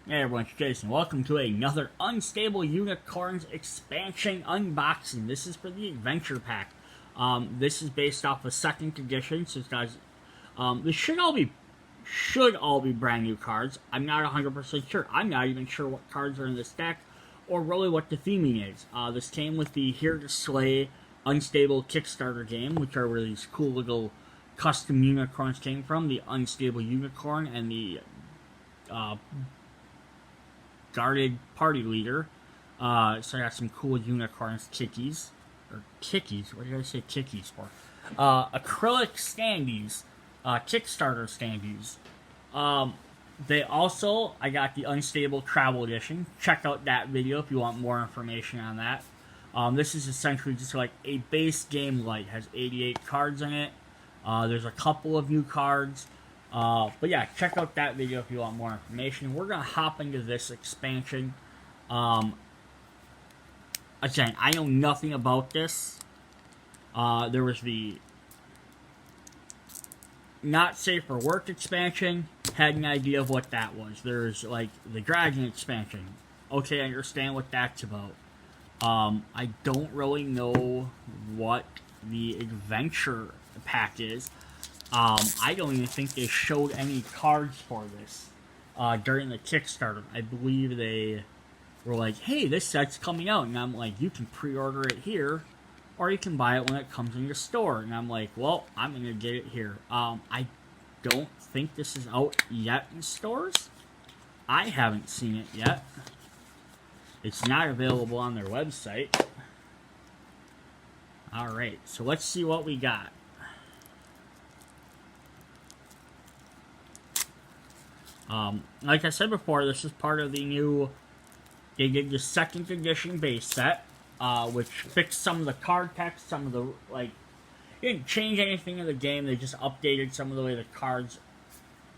Hey everyone, it's Jason. Welcome to another Unstable Unicorns expansion unboxing. This is for the Adventure Pack. This is based off of second edition, so guys, this should all be brand new cards. I'm not 100% sure. I'm not even sure what cards are in this deck, or really what the theming is. This came with the Here to Slay Unstable Kickstarter game, which are where these cool little custom unicorns came from. The Unstable Unicorn and the Guarded Party Leader. So I got some cool unicorns, kickies. Or kickies, what did I say kickies for? Acrylic standees. Kickstarter standees. I got the Unstable Travel Edition. Check out that video if you want more information on that. This is essentially just like a base game light. Has 88 cards in it. There's a couple of new cards. But yeah, check out that video if you want more information. We're going to hop into this expansion. Again, I know nothing about this. There was the Not Safe for Work expansion. Had an idea of what that was. There's like the Dragon expansion. Okay, I understand what that's about. I don't really know what the Adventure Pack is. I don't even think they showed any cards for this during the Kickstarter. I believe they were like, hey, this set's coming out. And I'm like, you can pre-order it here, or you can buy it when it comes in your store. And I'm like, well, I'm going to get it here. I don't think this is out yet in stores. I haven't seen it yet. It's not available on their website. Alright, so let's see what we got. Like I said before, this is part of the new, they did the second edition base set, which fixed some of the card text, some of the, like, they didn't change anything in the game, they just updated some of the way the cards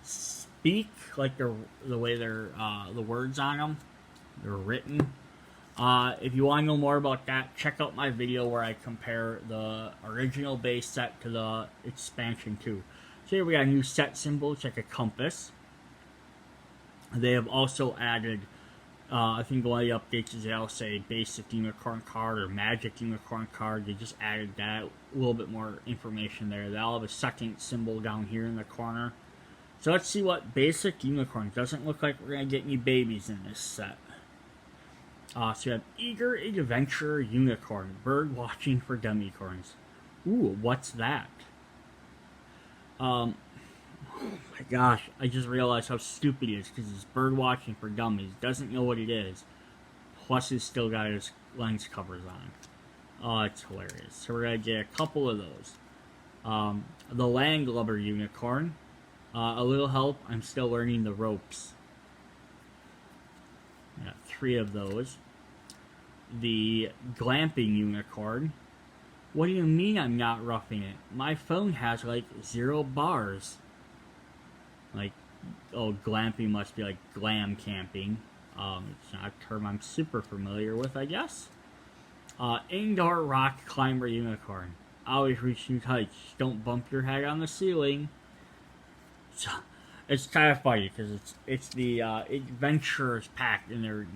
speak, like the way they're, the words on them, they're written. If you want to know more about that, check out my video where I compare the original base set to the expansion 2. So here we got a new set symbol, it's like a compass. They have also added, I think one of the updates is they'll say basic unicorn card or magic unicorn card. They just added that, a little bit more information there. They'll have a second symbol down here in the corner. So let's see what basic unicorn. Doesn't look like we're going to get any babies in this set. So you have Eager Adventure Unicorn, bird watching for demicorns. Ooh, what's that? Oh my gosh, I just realized how stupid he is because he's bird watching for dummies. Doesn't know what it is. Plus he's still got his lens covers on. Oh, it's hilarious. So we're going to get a couple of those. The Landlubber Unicorn. A little help, I'm still learning the ropes. Got 3 of those. The Glamping Unicorn. What do you mean I'm not roughing it? My phone has like 0 bars. Like, oh, glamping must be like glam camping. It's not a term I'm super familiar with, I guess. Indoor Rock Climber Unicorn. Always reach new heights. Don't bump your head on the ceiling. So, it's kind of funny because it's the Adventurers Pack, and they're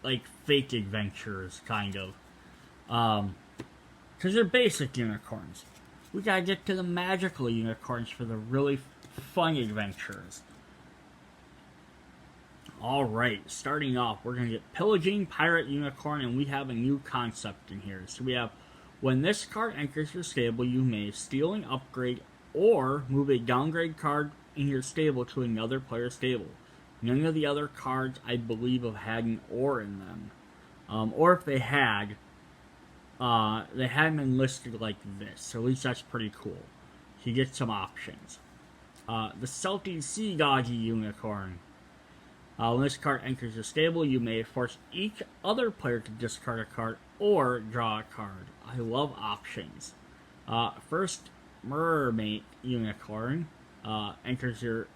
like fake adventurers, kind of. Because they're basic unicorns. We gotta get to the magical unicorns for the really fun adventures. Alright, starting off, we're gonna get Pillaging Pirate Unicorn, and we have a new concept in here. So we have, when this card enters your stable, you may steal an upgrade or move a downgrade card in your stable to another player's stable. None of the other cards, I believe, have had an or in them. Or if they hadn't been listed like this. So at least that's pretty cool. So you get some options. The Salty Sea Doggy Unicorn. When this card enters your stable, you may force each other player to discard a card or draw a card. I love options. First, Mermaid Unicorn. Enters your...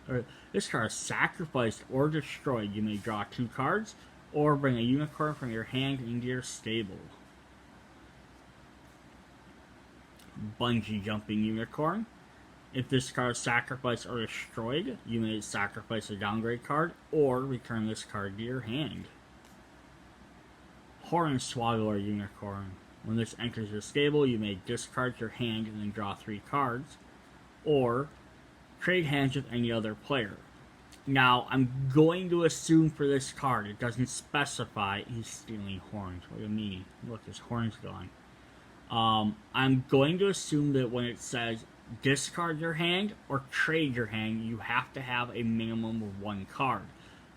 this card is sacrificed or destroyed. You may draw 2 cards or bring a unicorn from your hand into your stable. Bungee Jumping Unicorn. If this card is sacrificed or destroyed, you may sacrifice a downgrade card or return this card to your hand. Hornswoggle Unicorn. When this enters your stable, you may discard your hand and then draw 3 cards, or trade hands with any other player. Now, I'm going to assume for this card, it doesn't specify he's stealing horns. What do you mean? Look, his horn's gone. I'm going to assume that when it says discard your hand or trade your hand, you have to have a minimum of 1 card.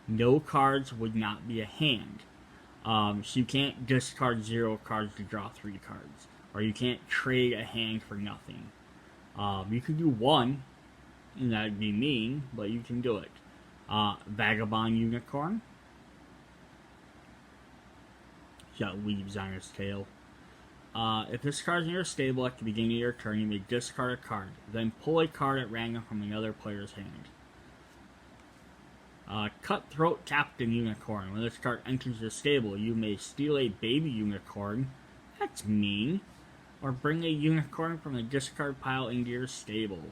No cards would not be a hand. So you can't discard 0 cards to draw 3 cards. Or you can't trade a hand for nothing. You could do 1, and that'd be mean, but you can do it. Vagabond Unicorn. He's got leaves on his tail. If this card is in your stable at the beginning of your turn, you may discard a card. Then pull a card at random from another player's hand. Cutthroat Captain Unicorn. When this card enters your stable, you may steal a baby unicorn. That's mean. Or bring a unicorn from the discard pile into your stable.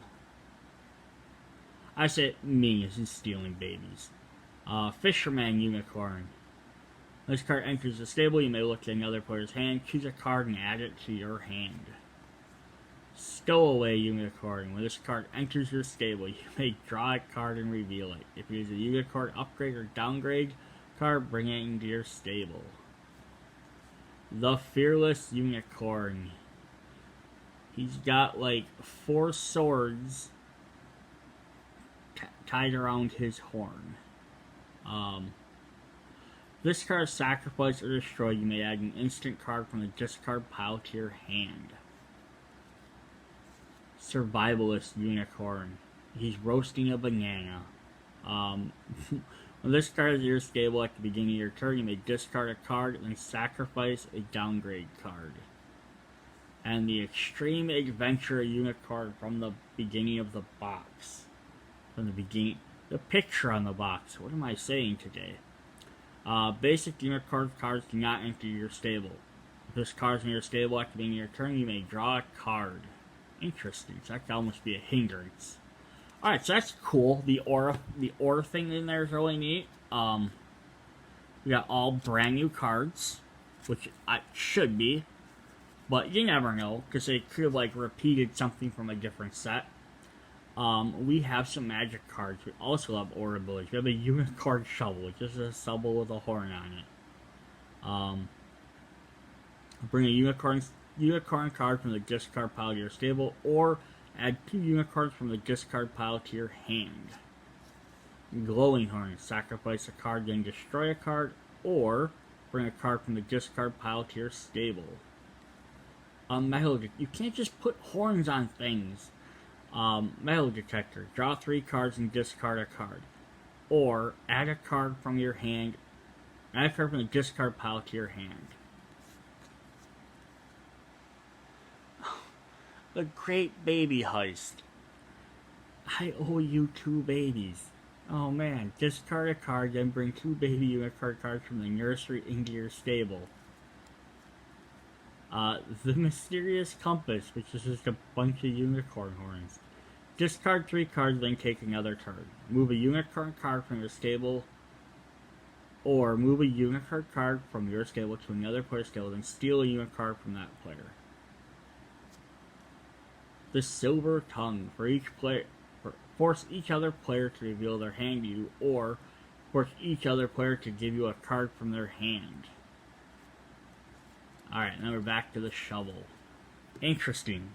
I say mean as in stealing babies. Fisherman Unicorn. When this card enters the stable, you may look at another player's hand, choose a card, and add it to your hand. Stowaway Unicorn. When this card enters your stable, you may draw a card and reveal it. If it is a unicorn upgrade or downgrade card, bring it into your stable. The Fearless Unicorn. He's got like 4 swords tied around his horn. This card is sacrificed or destroyed. You may add an instant card from the discard pile to your hand. Survivalist Unicorn. He's roasting a banana. When this card is in your stable at the beginning of your turn, you may discard a card and then sacrifice a downgrade card. And the Extreme Adventure Unicorn from the beginning of the box. From the beginning, the picture on the box. What am I saying today? Basic unicorn cards do not enter your stable. If this card is in your stable at the beginning of your turn, you may draw a card. Interesting. So that could almost be a hindrance. Alright, so that's cool. The aura thing in there is really neat. We got all brand new cards, which should be, but you never know, because they could have like repeated something from a different set. We have some magic cards. We also have aura abilities. We have a unicorn shovel, which is a shovel with a horn on it. Bring a unicorn card from the discard pile to your stable, or add 2 unicorns from the discard pile to your hand. Glowing Horn. Sacrifice a card, then destroy a card, or bring a card from the discard pile to your stable. You can't just put horns on things. Metal Detector. Draw 3 cards and discard a card. Or add a card from your hand. Add a card from the discard pile to your hand. The Great Baby Heist. I owe you 2 babies. Oh man, discard a card, then bring 2 baby unicorn cards from the nursery into your stable. The Mysterious Compass, which is just a bunch of unicorn horns. Discard 3 cards, then take another turn. Move a unicorn card from your stable, or move a unicorn card from your stable to another player's stable, then steal a unicorn card from that player. The Silver Tongue. Force each other player to reveal their hand to you, or force each other player to give you a card from their hand. Alright, now we're back to the shovel. Interesting.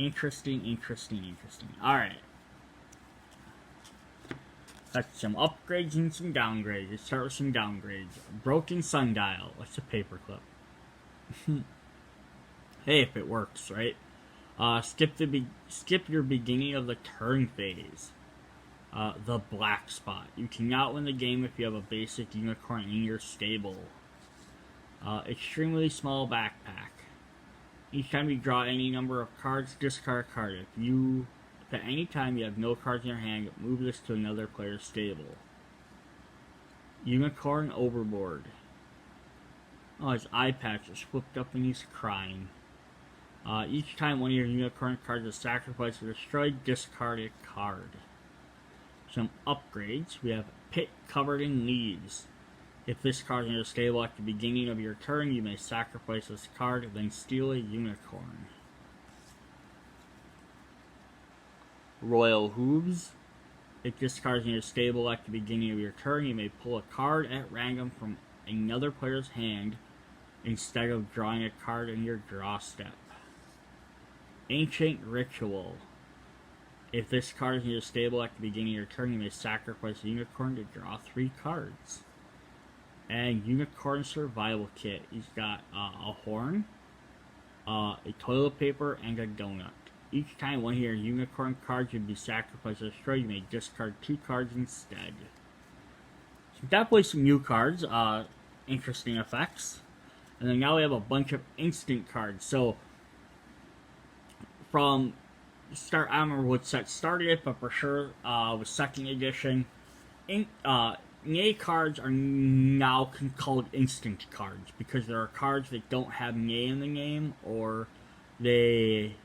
Alright. Got some upgrades and some downgrades. Let's start with some downgrades. Broken Sundial. What's a paperclip? Hey, if it works, right? Skip your beginning of the turn phase. The Black Spot. You cannot win the game if you have a basic unicorn in your stable. Extremely small backpack. Each time you draw any number of cards, discard a card. If at any time you have no cards in your hand, move this to another player's stable. Unicorn Overboard. Oh, his eye patch is flipped up and he's crying. Each time one of your unicorn cards is sacrificed or destroyed, discard a card. Some upgrades. We have Pit Covered in Leaves. If this card is in your stable at the beginning of your turn, you may sacrifice this card, then steal a unicorn. Royal Hooves. If this card is in your stable at the beginning of your turn, you may pull a card at random from another player's hand instead of drawing a card in your draw step. Ancient Ritual. If this card is in your stable at the beginning of your turn, you may sacrifice a unicorn to draw 3 cards. And Unicorn Survival Kit. He's got a horn, a toilet paper, and a donut. Each time one of your unicorn cards would be sacrificed or destroyed, you may discard 2 cards instead. So definitely some new cards, interesting effects. And then now we have a bunch of instant cards. So from start, I don't remember what set started it, but for sure with 2nd edition, Nay cards are now called instant cards because there are cards that don't have Nay in the game, or they.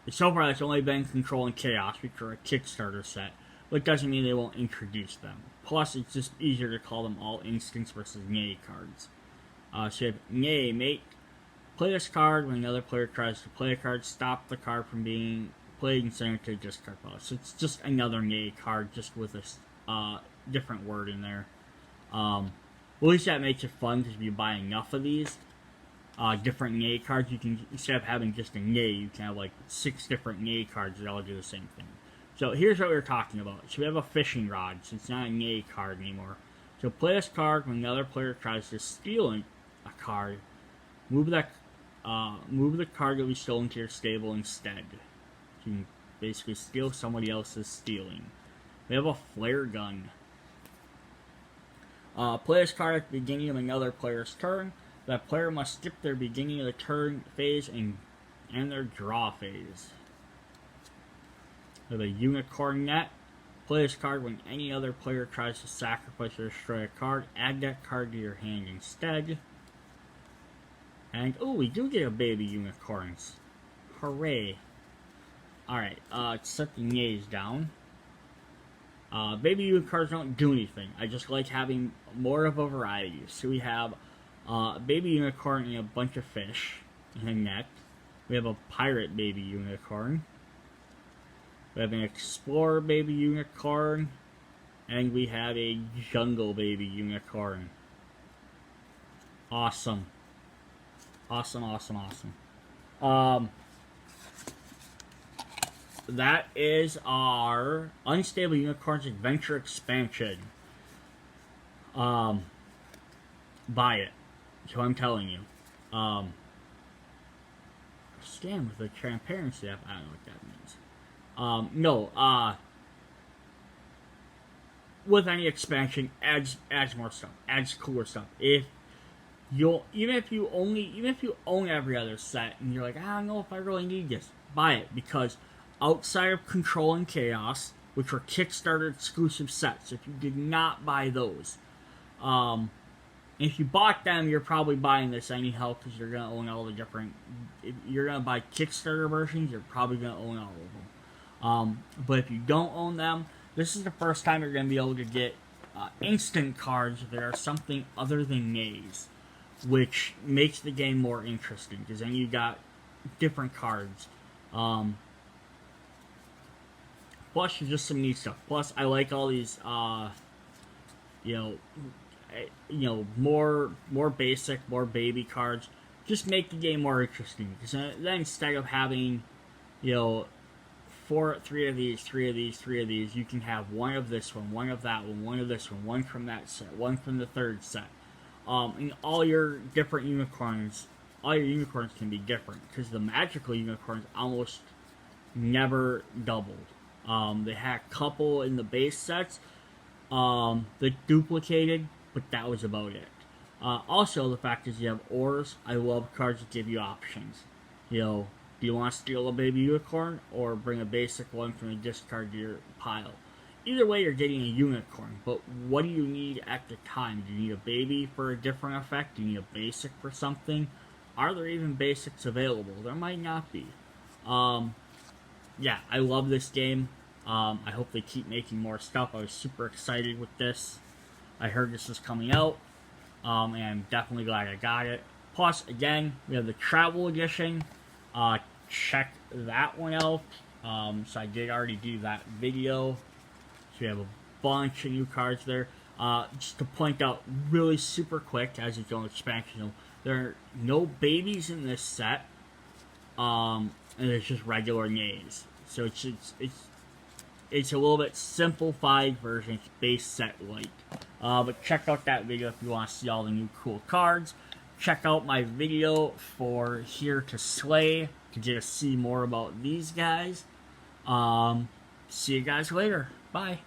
So far, that's only been Control and Chaos, which are a Kickstarter set, but it doesn't mean they won't introduce them. Plus, it's just easier to call them all instants versus Nay cards. So you have Nay, mate. Play this card when another player tries to play a card. Stop the card from being played and send it to a discard pile. So it's just another Nay card, just with a different word in there. At least that makes it fun, because if you buy enough of these different Nay cards, you can, instead of having just a Nay, you can have like 6 different Nay cards that all do the same thing. So here's what we're talking about. So we have a fishing rod, so it's not a Nay card anymore. So play this card when another player tries to steal a card. Move the card that we stole into your stable instead. You can basically steal somebody else's stealing. We have a flare gun. Play this card at the beginning of another player's turn. That player must skip their beginning of the turn phase and their draw phase. We have a unicorn net. Play this card when any other player tries to sacrifice or destroy a card. Add that card to your hand instead. And, oh, we do get a baby unicorns. Hooray. Alright, let's set the nays down. Baby unicorns don't do anything. I just like having more of a variety. So we have baby unicorn and a bunch of fish in a net. We have a pirate baby unicorn. We have an explorer baby unicorn. And we have a jungle baby unicorn. Awesome. Awesome, awesome, awesome. That is our Unstable Unicorns Adventure Expansion. Buy it. So I'm telling you. Scan with the transparency app. I don't know what that means. With any expansion, adds more stuff, adds cooler stuff. Even if you own every other set and you're like, I don't know if I really need this, buy it, because outside of Control and Chaos, which are Kickstarter exclusive sets, if you did not buy those, if you bought them, you're probably buying this anyhow, because you're gonna own all the different. If you're gonna buy Kickstarter versions, you're probably gonna own all of them. But if you don't own them, this is the first time you're gonna be able to get instant cards that are something other than nays, which makes the game more interesting, because then you got different cards. Plus, there's just some neat stuff. Plus, I like all these, more basic, more baby cards. Just make the game more interesting. Because then instead of having, 3 of these, you can have one of this one of that one of this one from that set, one from the third set. And all your unicorns can be different, because the magical unicorns almost never doubled. They had a couple in the base sets that duplicated, but that was about it. Also, the fact is you have ores. I love cards that give you options. Do you want to steal a baby unicorn or bring a basic one from a discard to your pile? Either way, you're getting a unicorn, but what do you need at the time? Do you need a baby for a different effect? Do you need a basic for something? are there even basics available? There might not be. Yeah, I love this game. I hope they keep making more stuff. I was super excited with this. I heard this was coming out, and I'm definitely glad I got it. Plus, again, we have the travel edition. Check that one out. So I did already do that video. So we have a bunch of new cards there. Just to point out really super quick, as you go expansion, there are no babies in this set. And it's just regular names. So it's a little bit simplified version. It's base set like. But check out that video if you want to see all the new cool cards. Check out my video for Here to Slay to get to see more about these guys. See you guys later. Bye.